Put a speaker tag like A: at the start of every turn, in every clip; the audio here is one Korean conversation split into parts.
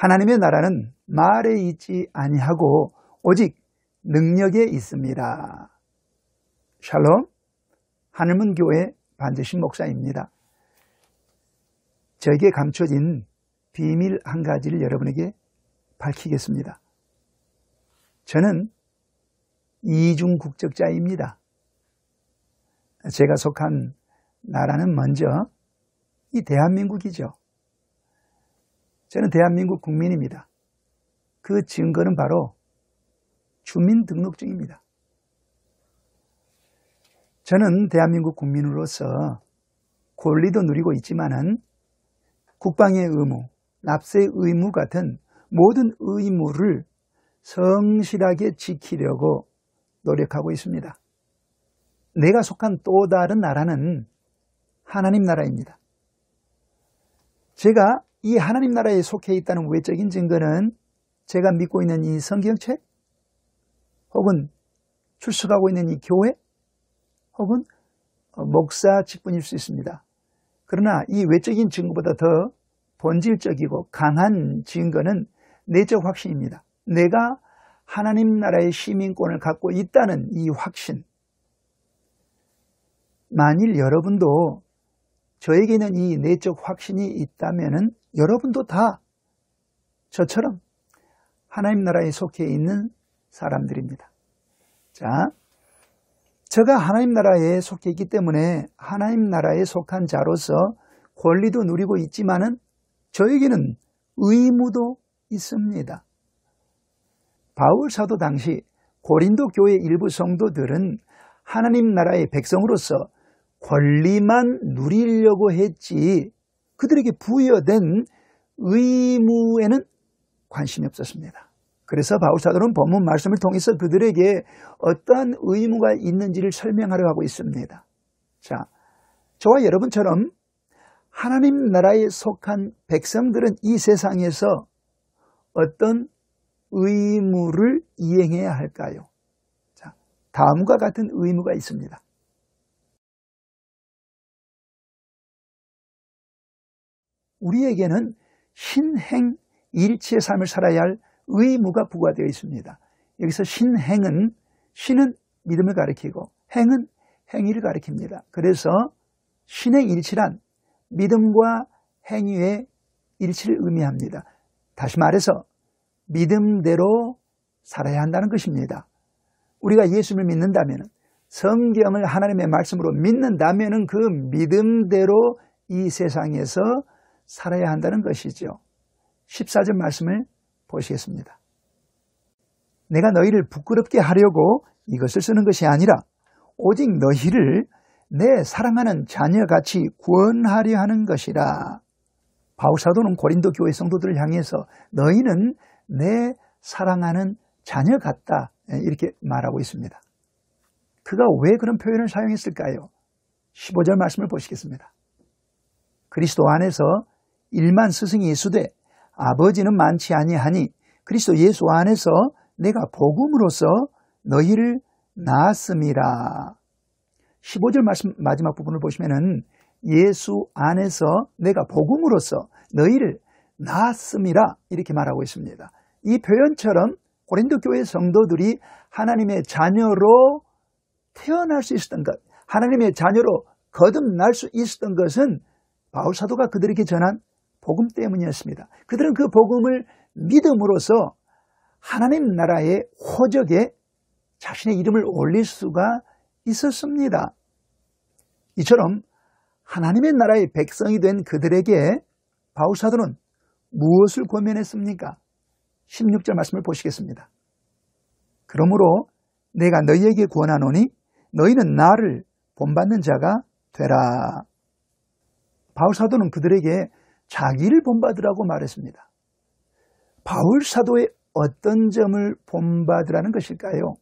A: 하나님의 나라는 말에 있지 아니하고 오직 능력에 있습니다. 샬롬, 하늘문교회 반드신 목사입니다. 저에게 감춰진 비밀 한 가지를 여러분에게 밝히겠습니다. 저는 이중 국적자입니다. 제가 속한 나라는 먼저 이 대한민국이죠. 저는 대한민국 국민입니다. 그 증거는 바로 주민등록증입니다. 저는 대한민국 국민으로서 권리도 누리고 있지만은 국방의 의무, 납세의 의무 같은 모든 의무를 성실하게 지키려고 노력하고 있습니다. 내가 속한 또 다른 나라는 하나님 나라입니다. 제가 이 하나님 나라에 속해 있다는 외적인 증거는 제가 믿고 있는 이 성경책, 혹은 출석하고 있는 이 교회, 혹은 목사 직분일 수 있습니다. 그러나 이 외적인 증거보다 더 본질적이고 강한 증거는 내적 확신입니다. 내가 하나님 나라의 시민권을 갖고 있다는 이 확신. 만일 여러분도 저에게는 이 내적 확신이 있다면 여러분도 다 저처럼 하나님 나라에 속해 있는 사람들입니다. 자, 제가 하나님 나라에 속해 있기 때문에 하나님 나라에 속한 자로서 권리도 누리고 있지만은 저에게는 의무도 있습니다. 바울 사도 당시 고린도 교회 일부 성도들은 하나님 나라의 백성으로서 권리만 누리려고 했지 그들에게 부여된 의무에는 관심이 없었습니다. 그래서 바울 사도는 본문 말씀을 통해서 그들에게 어떠한 의무가 있는지를 설명하려 하고 있습니다. 자, 저와 여러분처럼 하나님 나라에 속한 백성들은 이 세상에서 어떤 의무를 이행해야 할까요? 자, 다음과 같은 의무가 있습니다. 우리에게는 신행 일치의 삶을 살아야 할 의무가 부과되어 있습니다. 여기서 신행은, 신은 믿음을 가리키고 행은 행위를 가리킵니다. 그래서 신행 일치란 믿음과 행위의 일치를 의미합니다. 다시 말해서 믿음대로 살아야 한다는 것입니다. 우리가 예수를 믿는다면, 성경을 하나님의 말씀으로 믿는다면 그 믿음대로 이 세상에서 살아야 한다는 것이죠. 14절 말씀을 보시겠습니다. 내가 너희를 부끄럽게 하려고 이것을 쓰는 것이 아니라 오직 너희를 내 사랑하는 자녀같이 구원하려 하는 것이라. 바울 사도는 고린도 교회 성도들을 향해서 너희는 내 사랑하는 자녀 같다 이렇게 말하고 있습니다. 그가 왜 그런 표현을 사용했을까요? 15절 말씀을 보시겠습니다. 그리스도 안에서 일만 스승이 예수되 아버지는 많지 아니하니 그리스도 예수 안에서 내가 복음으로써 너희를 낳았음이라. 15절 말씀 마지막 부분을 보시면은 예수 안에서 내가 복음으로써 너희를 낳았음이라 이렇게 말하고 있습니다. 이 표현처럼 고린도 교회 성도들이 하나님의 자녀로 태어날 수 있었던 것, 하나님의 자녀로 거듭날 수 있었던 것은 바울 사도가 그들에게 전한 복음 때문이었습니다. 그들은 그 복음을 믿음으로써 하나님 나라의 호적에 자신의 이름을 올릴 수가 있었습니다. 이처럼 하나님의 나라의 백성이 된 그들에게 바울 사도는 무엇을 권면했습니까? 16절 말씀을 보시겠습니다. 그러므로 내가 너희에게 권하노니 너희는 나를 본받는 자가 되라. 바울 사도는 그들에게 자기를 본받으라고 말했습니다. 바울 사도의 어떤 점을 본받으라는 것일까요?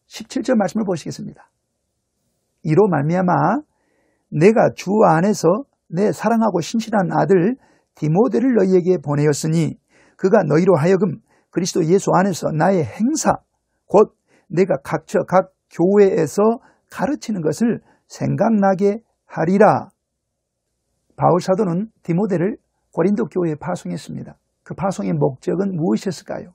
A: 17절 말씀을 보시겠습니다. 이로 말미암아 내가 주 안에서 내 사랑하고 신실한 아들 디모데를 너희에게 보내었으니 그가 너희로 하여금 그리스도 예수 안에서 나의 행사 곧 내가 각처 각 교회에서 가르치는 것을 생각나게 하리라. 바울 사도는 디모데를 고린도 교회에 파송했습니다. 그 파송의 목적은 무엇이었을까요?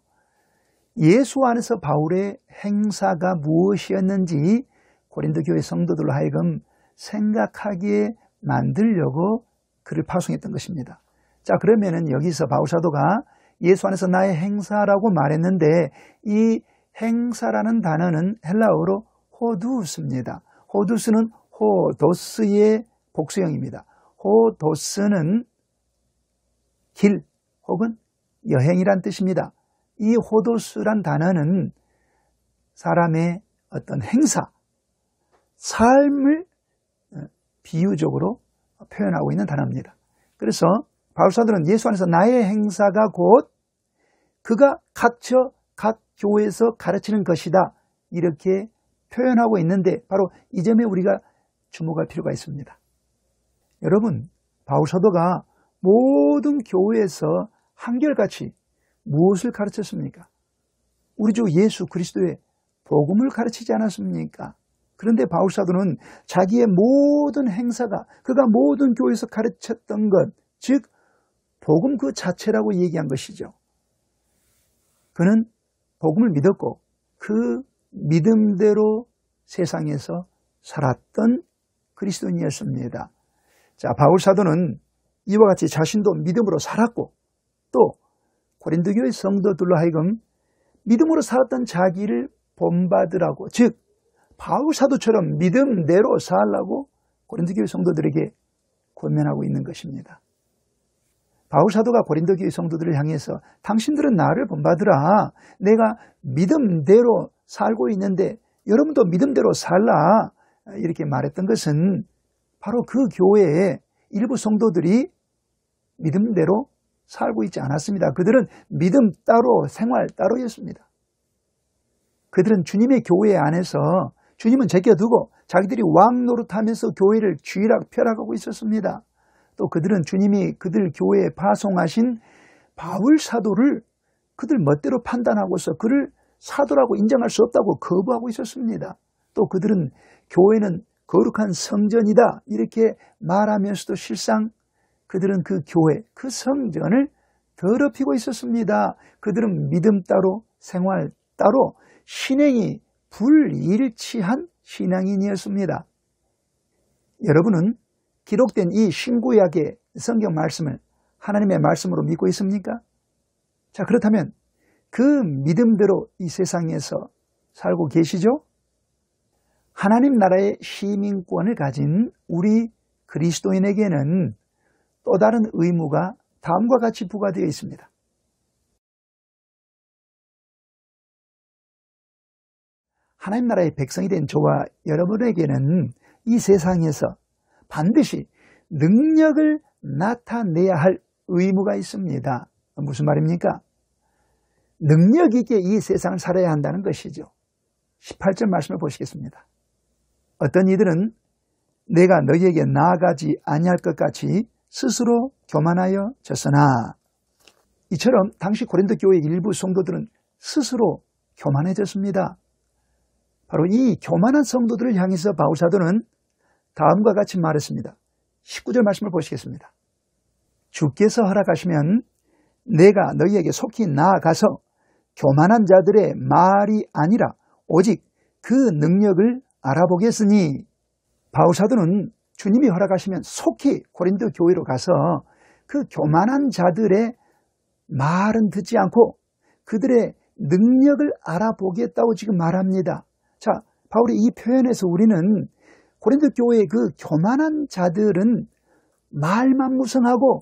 A: 예수 안에서 바울의 행사가 무엇이었는지 고린도 교회 성도들로 하여금 생각하기에 만들려고 그를 파송했던 것입니다. 자, 그러면은 여기서 바울 사도가 예수 안에서 나의 행사라고 말했는데 이 행사라는 단어는 헬라어로 호두스입니다. 호두스는 호도스의 복수형입니다. 호도스는 길 혹은 여행이란 뜻입니다. 이 호도스란 단어는 사람의 어떤 행사, 삶을 비유적으로 표현하고 있는 단어입니다. 그래서 바울사도는 예수 안에서 나의 행사가 곧 그가 갇혀 각 교회에서 가르치는 것이다, 이렇게 표현하고 있는데 바로 이 점에 우리가 주목할 필요가 있습니다. 여러분, 바울사도가 모든 교회에서 한결같이 무엇을 가르쳤습니까? 우리 주 예수 그리스도의 복음을 가르치지 않았습니까? 그런데 바울사도는 자기의 모든 행사가 그가 모든 교회에서 가르쳤던 것, 즉 복음 그 자체라고 얘기한 것이죠. 그는 복음을 믿었고 그 믿음대로 세상에서 살았던 그리스도인이었습니다. 자, 바울사도는 이와 같이 자신도 믿음으로 살았고 또 고린도 교회 성도들로 하여금 믿음으로 살았던 자기를 본받으라고, 즉 바울사도처럼 믿음대로 살라고 고린도 교회 성도들에게 권면하고 있는 것입니다. 바울사도가 고린도 교회 성도들을 향해서 당신들은 나를 본받으라, 내가 믿음대로 살고 있는데 여러분도 믿음대로 살라, 이렇게 말했던 것은 바로 그 교회의 일부 성도들이 믿음대로 살고 있지 않았습니다. 그들은 믿음 따로 생활 따로였습니다. 그들은 주님의 교회 안에서 주님은 제껴두고 자기들이 왕 노릇하면서 교회를 쥐락펴락하고 있었습니다. 또 그들은 주님이 그들 교회에 파송하신 바울 사도를 그들 멋대로 판단하고서 그를 사도라고 인정할 수 없다고 거부하고 있었습니다. 또 그들은 교회는 거룩한 성전이다 이렇게 말하면서도 실상 그들은 그 교회, 그 성전을 더럽히고 있었습니다. 그들은 믿음 따로 생활 따로 신행이 불일치한 신앙인이었습니다. 여러분은 기록된 이 신구약의 성경 말씀을 하나님의 말씀으로 믿고 있습니까? 자, 그렇다면 그 믿음대로 이 세상에서 살고 계시죠? 하나님 나라의 시민권을 가진 우리 그리스도인에게는 또 다른 의무가 다음과 같이 부과되어 있습니다. 하나님 나라의 백성이 된 저와 여러분에게는 이 세상에서 반드시 능력을 나타내야 할 의무가 있습니다. 무슨 말입니까? 능력 있게 이 세상을 살아야 한다는 것이죠. 18절 말씀을 보시겠습니다. 어떤 이들은 내가 너희에게 나아가지 아니할 것 같이 스스로 교만하여 졌으나, 이처럼 당시 고린도 교회 일부 성도들은 스스로 교만해졌습니다. 바로 이 교만한 성도들을 향해서 바울사도는 다음과 같이 말했습니다. 19절 말씀을 보시겠습니다. 주께서 허락하시면 내가 너희에게 속히 나아가서 교만한 자들의 말이 아니라 오직 그 능력을 알아보겠으니, 바울사도는 주님이 허락하시면 속히 고린도 교회로 가서 그 교만한 자들의 말은 듣지 않고 그들의 능력을 알아보겠다고 지금 말합니다. 자, 바울의 이 표현에서 우리는 고린도 교회의 그 교만한 자들은 말만 무성하고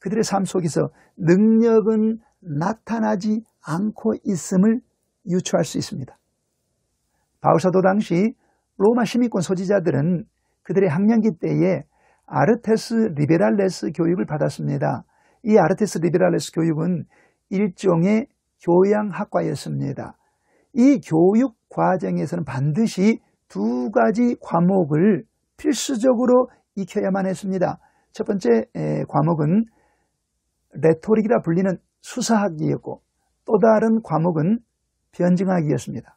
A: 그들의 삶 속에서 능력은 나타나지 않고 있음을 유추할 수 있습니다. 바울사도 당시 로마 시민권 소지자들은 그들의 학령기 때에 아르테스 리베랄레스 교육을 받았습니다. 이 아르테스 리베랄레스 교육은 일종의 교양학과였습니다. 이 교육 과정에서는 반드시 두 가지 과목을 필수적으로 익혀야만 했습니다. 첫 번째 과목은 레토릭이라 불리는 수사학이었고 또 다른 과목은 변증학이었습니다.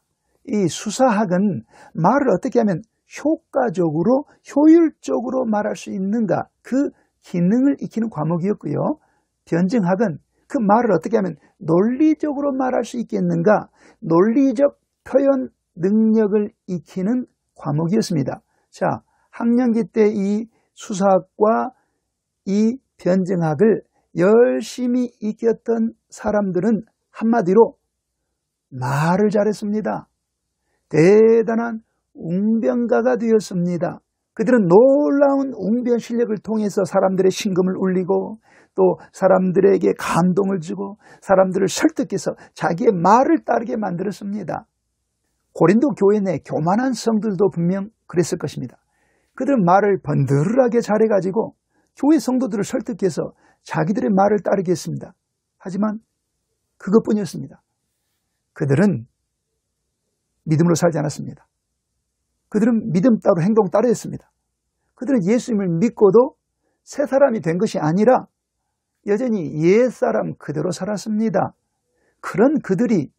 A: 이 수사학은 말을 어떻게 하면 효과적으로 효율적으로 말할 수 있는가, 그 기능을 익히는 과목이었고요. 변증학은 그 말을 어떻게 하면 논리적으로 말할 수 있겠는가? 논리적 표현 능력을 익히는 과목이었습니다. 자, 학년기 때 이 수사학과 이 변증학을 열심히 익혔던 사람들은 한마디로 말을 잘했습니다. 대단한 웅변가가 되었습니다. 그들은 놀라운 웅변 실력을 통해서 사람들의 심금을 울리고 또 사람들에게 감동을 주고 사람들을 설득해서 자기의 말을 따르게 만들었습니다. 고린도 교회 내 교만한 성들도 분명 그랬을 것입니다. 그들은 말을 번들하게 잘해가지고 교회 성도들을 설득해서 자기들의 말을 따르게 했습니다. 하지만 그것뿐이었습니다. 그들은 믿음으로 살지 않았습니다. 그들은 믿음 따로 행동 따로 했습니다. 그들은 예수님을 믿고도 새 사람이 된 것이 아니라 여전히 옛사람 그대로 살았습니다. 그런 그들이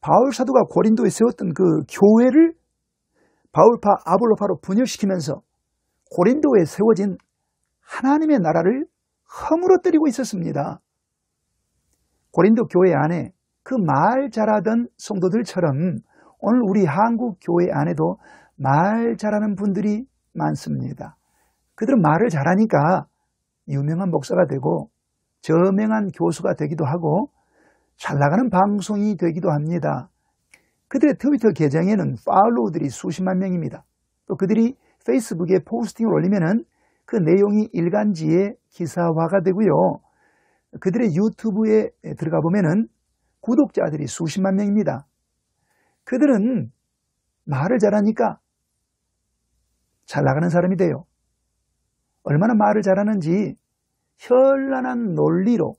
A: 바울 사도가 고린도에 세웠던 그 교회를 바울파 아볼로파로 분열시키면서 고린도에 세워진 하나님의 나라를 허물어뜨리고 있었습니다. 고린도 교회 안에 그 말 잘하던 성도들처럼 오늘 우리 한국 교회 안에도 말 잘하는 분들이 많습니다. 그들은 말을 잘하니까 유명한 목사가 되고 저명한 교수가 되기도 하고 잘 나가는 방송이 되기도 합니다. 그들의 트위터 계정에는 팔로우들이 수십만 명입니다. 또 그들이 페이스북에 포스팅을 올리면은 그 내용이 일간지에 기사화가 되고요. 그들의 유튜브에 들어가 보면은 구독자들이 수십만 명입니다. 그들은 말을 잘하니까 잘 나가는 사람이 돼요. 얼마나 말을 잘하는지 현란한 논리로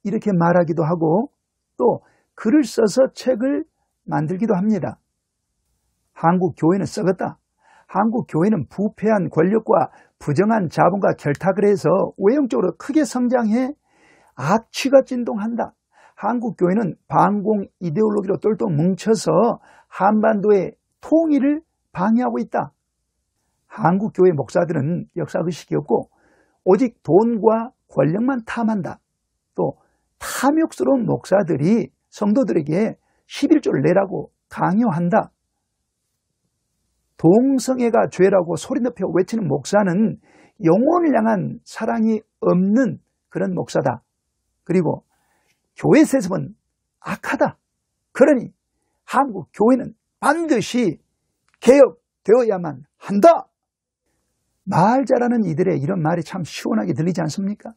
A: 이렇게 말하기도 하고 또 글을 써서 책을 만들기도 합니다. 한국 교회는 썩었다. 한국 교회는 부패한 권력과 부정한 자본과 결탁을 해서 외형적으로 크게 성장해 악취가 진동한다. 한국 교회는 반공 이데올로기로 똘똘 뭉쳐서 한반도의 통일을 방해하고 있다. 한국 교회 목사들은 역사의식이 없고 오직 돈과 권력만 탐한다. 또 탐욕스러운 목사들이 성도들에게 11조를 내라고 강요한다. 동성애가 죄라고 소리 높여 외치는 목사는 영혼을 향한 사랑이 없는 그런 목사다. 그리고 교회 세습은 악하다. 그러니 한국 교회는 반드시 개혁되어야만 한다. 말 잘하는 이들의 이런 말이 참 시원하게 들리지 않습니까?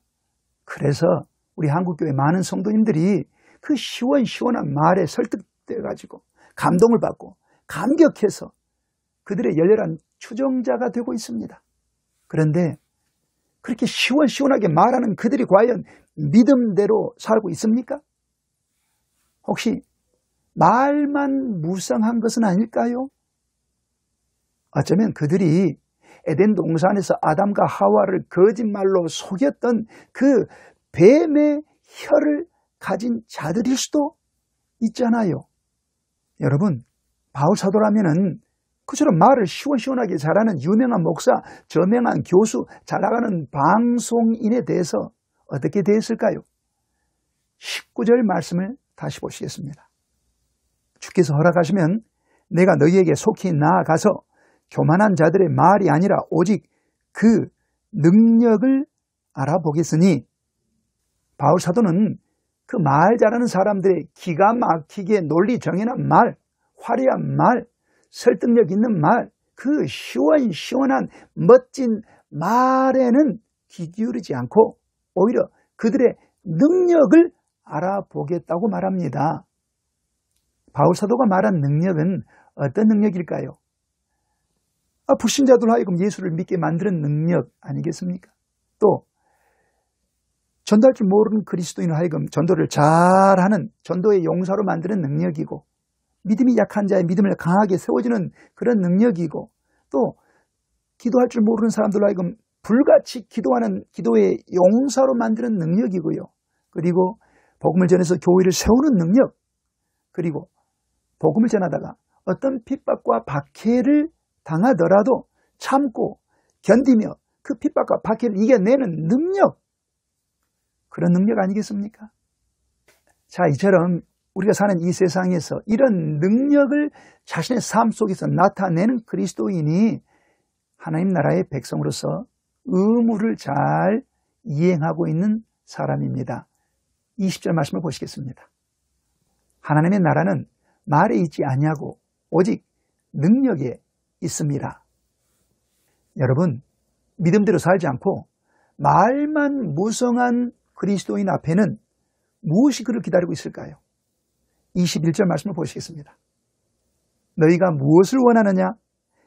A: 그래서 우리 한국교회 많은 성도님들이 그 시원시원한 말에 설득돼가지고 감동을 받고 감격해서 그들의 열렬한 추종자가 되고 있습니다. 그런데 그렇게 시원시원하게 말하는 그들이 과연 믿음대로 살고 있습니까? 혹시 말만 무성한 것은 아닐까요? 어쩌면 그들이 에덴 동산에서 아담과 하와를 거짓말로 속였던 그 뱀의 혀를 가진 자들일 수도 있잖아요. 여러분, 바울 사도라면은 그처럼 말을 시원시원하게 잘하는 유명한 목사, 저명한 교수, 잘 나가는 방송인에 대해서 어떻게 대했을까요? 19절 말씀을 다시 보시겠습니다. 주께서 허락하시면 내가 너희에게 속히 나아가서 교만한 자들의 말이 아니라 오직 그 능력을 알아보겠으니, 바울 사도는 그 말 잘하는 사람들의 기가 막히게 논리 정연한 말, 화려한 말, 설득력 있는 말, 그 시원시원한 멋진 말에는 귀 기울이지 않고 오히려 그들의 능력을 알아보겠다고 말합니다. 바울 사도가 말한 능력은 어떤 능력일까요? 불신자들 하여금 예수를 믿게 만드는 능력 아니겠습니까? 또 전도할 줄 모르는 그리스도인 하여금 전도를 잘하는 전도의 용사로 만드는 능력이고, 믿음이 약한 자의 믿음을 강하게 세워주는 그런 능력이고, 또 기도할 줄 모르는 사람들 하여금 불같이 기도하는 기도의 용사로 만드는 능력이고요. 그리고 복음을 전해서 교회를 세우는 능력, 그리고 복음을 전하다가 어떤 핍박과 박해를 당하더라도 참고 견디며 그 핍박과 박해를 이겨내는 능력, 그런 능력 아니겠습니까? 자, 이처럼 우리가 사는 이 세상에서 이런 능력을 자신의 삶 속에서 나타내는 그리스도인이 하나님 나라의 백성으로서 의무를 잘 이행하고 있는 사람입니다. 20절 말씀을 보시겠습니다. 하나님의 나라는 말에 있지 아니하고 오직 능력에 있습니다. 여러분, 믿음대로 살지 않고 말만 무성한 그리스도인 앞에는 무엇이 그를 기다리고 있을까요? 21절 말씀을 보시겠습니다. 너희가 무엇을 원하느냐?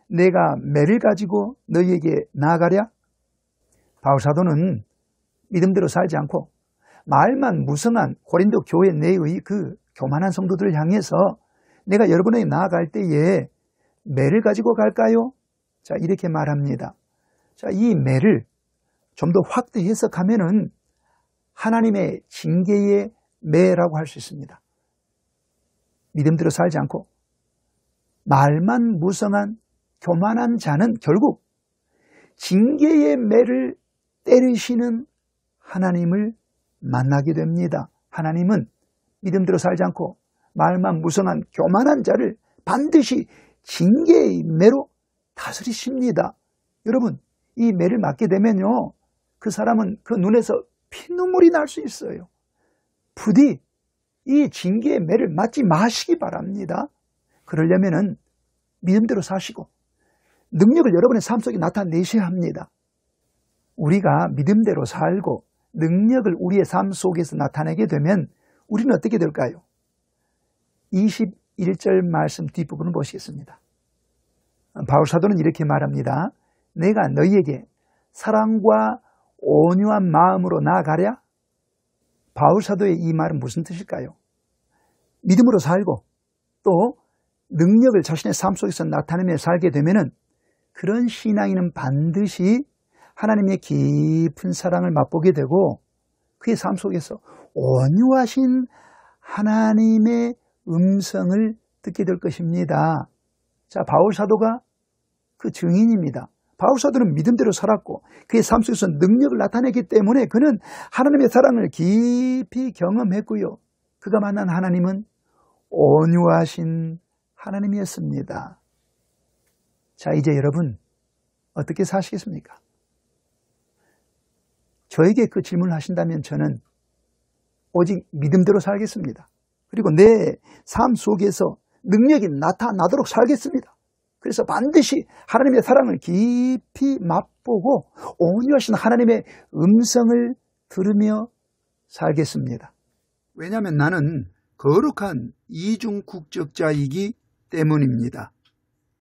A: 내가 매를 가지고 너희에게 나아가랴? 바울사도는 믿음대로 살지 않고 말만 무성한 고린도 교회 내의 그 교만한 성도들을 향해서 내가 여러분에게 나아갈 때에 매를 가지고 갈까요? 자, 이렇게 말합니다. 자, 이 매를 좀 더 확대 해석하면은 하나님의 징계의 매라고 할 수 있습니다. 믿음대로 살지 않고 말만 무성한 교만한 자는 결국 징계의 매를 때리시는 하나님을 만나게 됩니다. 하나님은 믿음대로 살지 않고 말만 무성한 교만한 자를 반드시 징계의 매로 다스리십니다. 여러분, 이 매를 맞게 되면요, 그 사람은 그 눈에서 피눈물이 날 수 있어요. 부디 이 징계의 매를 맞지 마시기 바랍니다. 그러려면은 믿음대로 사시고 능력을 여러분의 삶 속에 나타내셔야 합니다. 우리가 믿음대로 살고 능력을 우리의 삶 속에서 나타내게 되면 우리는 어떻게 될까요? 21절 말씀 뒷부분을 보시겠습니다. 바울사도는 이렇게 말합니다. 내가 너희에게 사랑과 온유한 마음으로 나아가랴? 바울사도의 이 말은 무슨 뜻일까요? 믿음으로 살고 또 능력을 자신의 삶 속에서 나타내며 살게 되면은 그런 신앙인은 반드시 하나님의 깊은 사랑을 맛보게 되고 그의 삶 속에서 온유하신 하나님의 음성을 듣게 될 것입니다. 자, 바울사도가 그 증인입니다. 바울사도는 믿음대로 살았고 그의 삶 속에서 능력을 나타내기 때문에 그는 하나님의 사랑을 깊이 경험했고요. 그가 만난 하나님은 온유하신 하나님이었습니다. 자, 이제 여러분 어떻게 사시겠습니까? 저에게 그 질문을 하신다면 저는 오직 믿음대로 살겠습니다. 그리고 내 삶 속에서 능력이 나타나도록 살겠습니다. 그래서 반드시 하나님의 사랑을 깊이 맛보고 온유하신 하나님의 음성을 들으며 살겠습니다. 왜냐하면 나는 거룩한 이중 국적자이기 때문입니다.